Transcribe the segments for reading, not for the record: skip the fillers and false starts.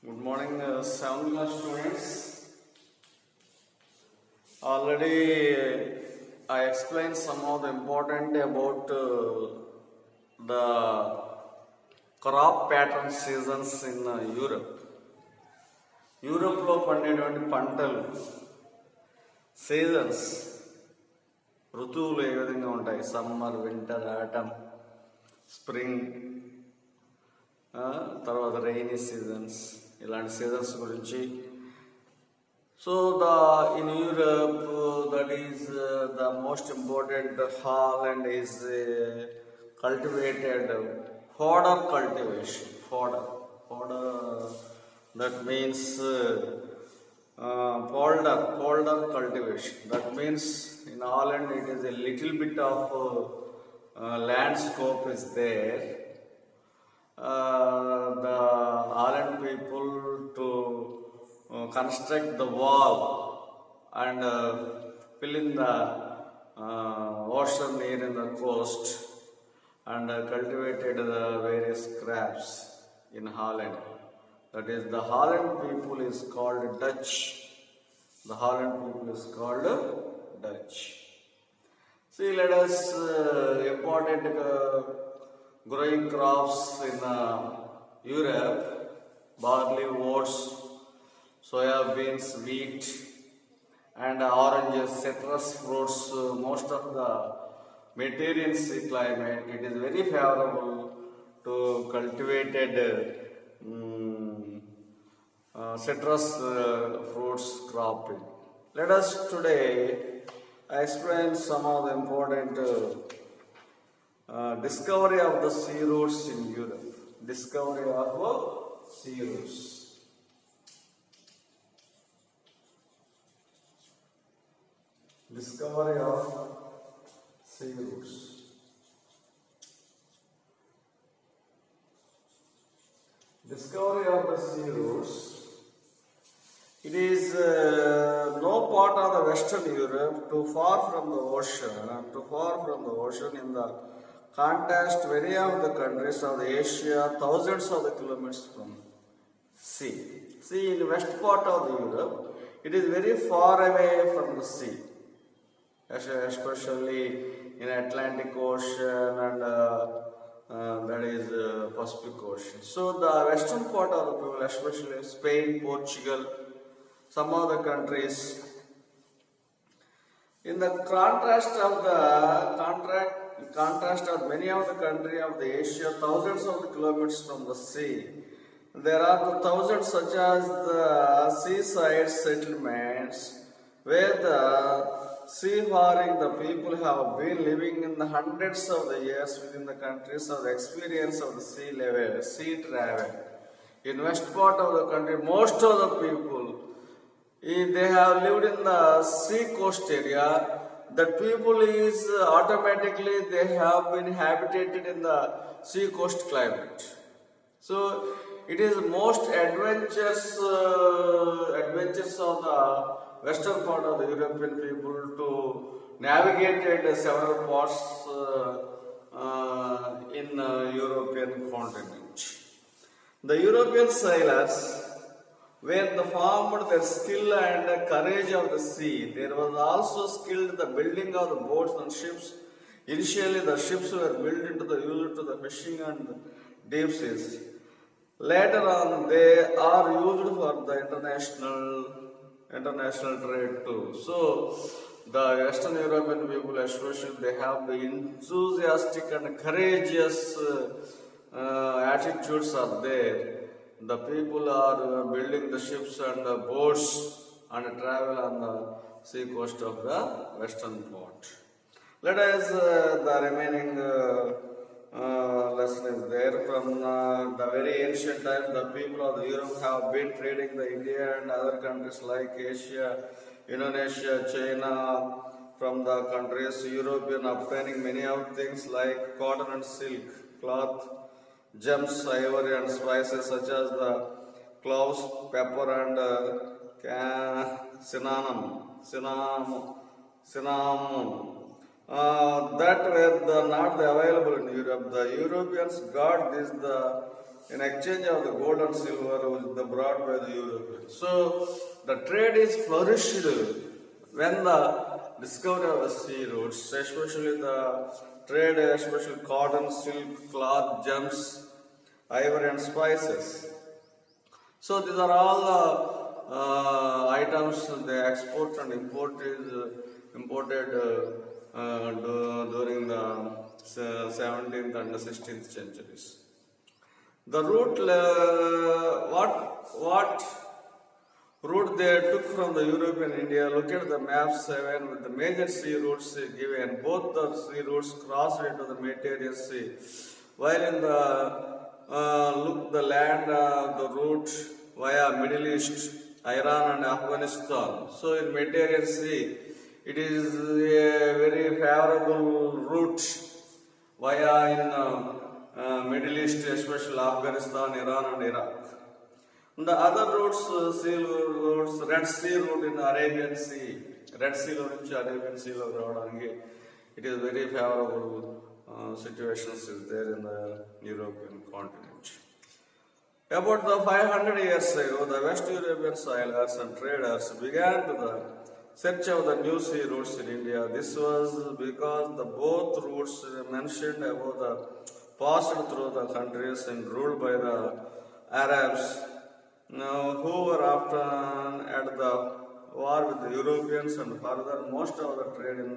Good morning, 7th class students. Already I explained some of the important about the crop pattern seasons in Europe. యూరోప్లో పండేటువంటి పంటలు seasons ఋతువులు ఏ విధంగా ఉంటాయి? Summer, winter, atom, spring, తర్వాత rainy seasons, ఇలాంటి seasons గురించి. So in Europe, that is the most important. Holland is cultivated fodder cultivation. Fodder, that means polder cultivation. That means in Holland it is a little bit of landscape is there. The Holland people to construct the wall and fill in the ocean near in the coast and cultivated the various crops in Holland. That is, the Holland people is called Dutch. The Holland people is called Dutch. See, let us important growing crops in Europe: barley, oats, soya beans, wheat, and oranges, citrus fruits. Most of the Mediterranean sea climate, it is very favorable to cultivated citrus fruits cropping. Let us today explain some of the important discovery of the sea routes in Europe. Discovery of sea routes. Discovery of sea routes. Discovery of the sea routes. It is no part of the Western Europe, too far from the ocean. In the contrast, many of the countries of the Asia, thousands of the kilometers from sea. See, in the west part of the Europe, it is very far away from the sea, especially in Atlantic Ocean and that is Pacific Ocean. So the western part of the people, especially Spain, Portugal, some of the countries, in the contrast of many of the countries of the Asia, thousands of the kilometers from the sea, there are the thousands such as the seaside settlements where the seafaring, the people have been living in the hundreds of the years within the countries of the experience of the sea level, sea travel. In west part of the country, most of the people, they have lived in the sea coast area. That people is automatically they have been habitated in the sea coast climate. So it is most adventures of the western part of the European people to navigate several parts in European continent. The European sailors were formed their skill and courage of the sea. There was also skill in the building of the boats and ships. Initially, the ships were built into the used to the fishing and deep seas. Later on, they are used for the international trade too. So, the Western European people, especially, they have the enthusiastic and courageous attitudes are there. The people are building the ships and the boats and travel on the sea coast of the western part. Let us the remaining lesson is there. From the very ancient times, the people of the Europe have been trading the India and other countries like Asia, Indonesia, China, from the countries European, obtaining many of things like cotton and silk, cloth, gems, ivory and spices such as the cloves, pepper and cinnamon. That were not available in Europe. The Europeans got this the in exchange of the gold and silver which the brought by the Europeans. So the trade is flourished when the discovery of the sea routes, especially the trade, especially cotton, silk, cloth, gems, ivory and spices. So these are all the items they export and import is imported during the 17th and the 16th centuries. The route, what route they took from the European India? Look at the map 7 with the major sea routes given. Both the sea routes crossed into the Mediterranean Sea. While in the look the land, the route via Middle East, Iran and Afghanistan. So in Mediterranean Sea, it is a very favorable route via in Middle East, especially Afghanistan, Iran and Iraq. And the other routes, sea routes, Red Sea route in Arabian Sea, Red Sea route, Arabian Sea route, it is very favorable situations is there in the European continent. About the 500 years ago, the West European sailors and traders began to the search of the new sea routes in India. This was because the both routes mentioned above the passed through the countries and ruled by the Arabs, who were often at the war with the Europeans, and further most of the trade in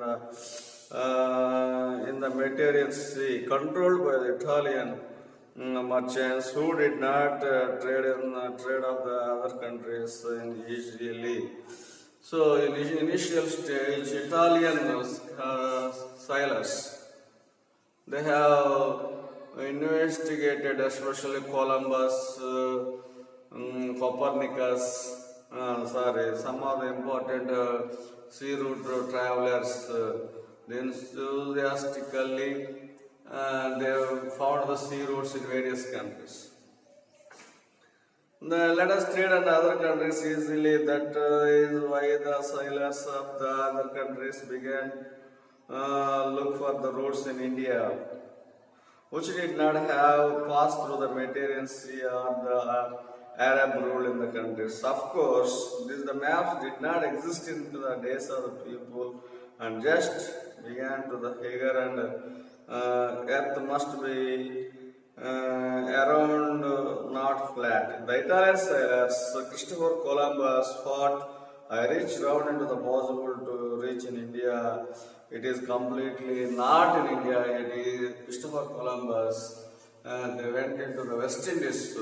the Mediterranean Sea controlled by the Italian merchants who did not trade of the other countries easily. So in initial stage, Italian sailors, they have investigated, especially Columbus, Copernicus, some of the important sea route travelers, enthusiastically they found the sea routes in various countries. Let us trade in other countries easily. That is why the sailors of the other countries began look for the routes in India, which did not have passed through the Mediterranean Sea or the Arab rule in the countries. Of course, the maps did not exist in the days of the people and just began to the figure, and earth must be around, not flat. The Italian sailors, Christopher Columbus, thought, I reached round into the possible to reach in India. It is completely not in India. It is Christopher Columbus. They went into the West Indies.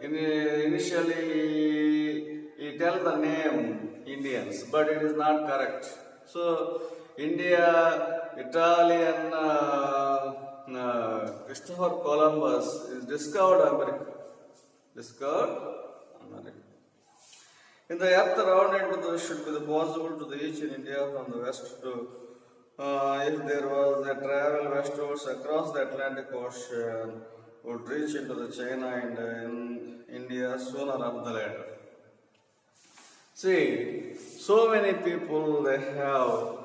Initially, he tells the name Indians, but it is not correct. So, India, Italian Christopher Columbus is discovered America. In the earth around it should be possible to reach in India from the west to, if there was a travel westwards across the Atlantic Ocean, would reach into the China and in India sooner or the later. See, so many people they have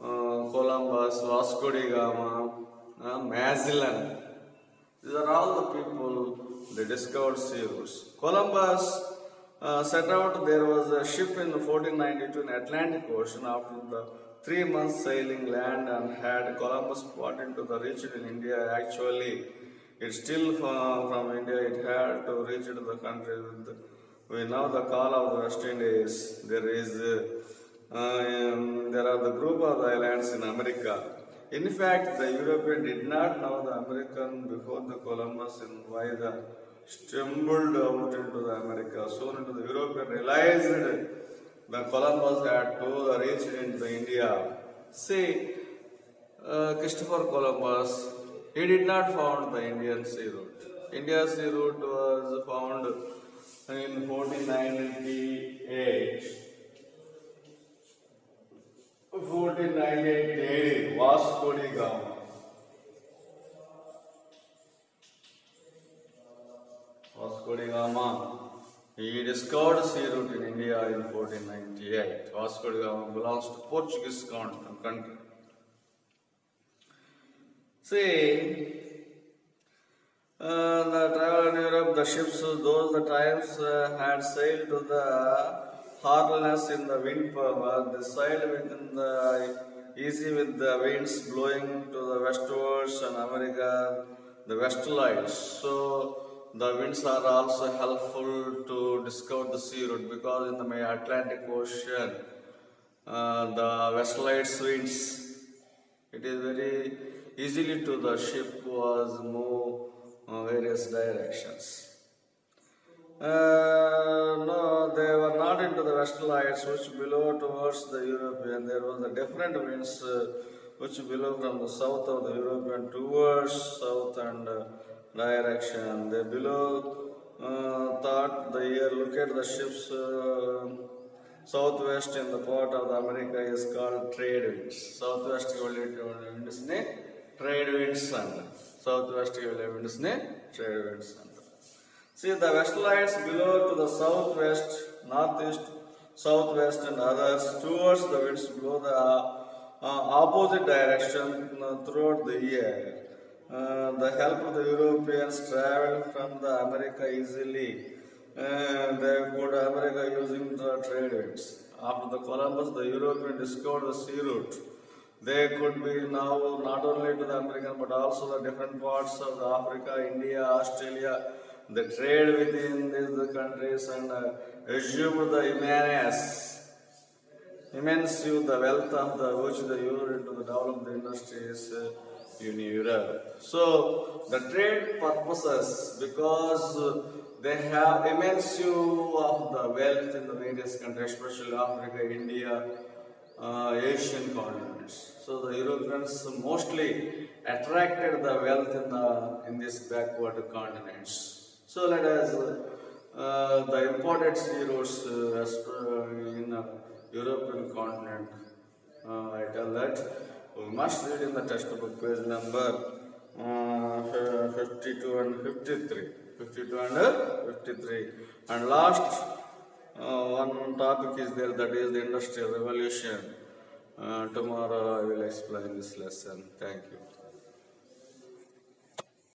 Columbus, Vasco da Gama, Magellan. These are all the people they discovered sea routes. Columbus set out. There was a ship in 1492 in Atlantic Ocean. After the 3 months sailing land and had Columbus brought into the reach in India. Actually, it's still from India. It had to reach into the country with we know the call of the West Indies. There are the group of the islands in America. In fact, the European did not know the American before the Columbus and why the stumbled out into the America. Soon into the European realized the Columbus had to reach into India. See, Christopher Columbus, he did not found the Indian sea route. Indian sea route was found in 1498. 1498 Vasco da Gama. Vasco da Gama, he discovered sea route in India in 1498. Vasco da Gama belongs to Portuguese country. See, The travel in Europe, the ships, those the times had sailed to the harness in the wind power. They sailed within the easy with the winds blowing to the westwards and America, the westerlies. So the winds are also helpful to discover the sea route because in the Atlantic Ocean, the westerlies winds, it is very easily to the ship was move various directions. No, they were not into the westerlights which below towards the European. There was a different winds which below from the south of the European towards south and direction. They below thought the year, look at the ships southwest in the part of the America is called trade winds. Southwest winds trade winds and southwest winds trade winds. See, the westerlights below to the southwest, northeast, southwest and others towards the winds blow the opposite direction throughout the year. The help of the Europeans traveled from the America easily. They could America using the trade winds. After the Columbus, the European discovered the sea route. They could be now not only to the American but also the different parts of the Africa, India, Australia. They trade within these countries and assume the immense the wealth of the which they use to the develop the industries in Europe. So the trade purposes because they have immense of the wealth in the various countries, especially Africa, India, Asian continents. So the Europeans mostly attracted the wealth in these backward continents. So let us the imported sea routes in European continent. I tell that we must read in the textbook page number 52 and 53. 52 and 53. And last one topic is there, that is the Industrial Revolution. Tomorrow I will explain this lesson. Thank you.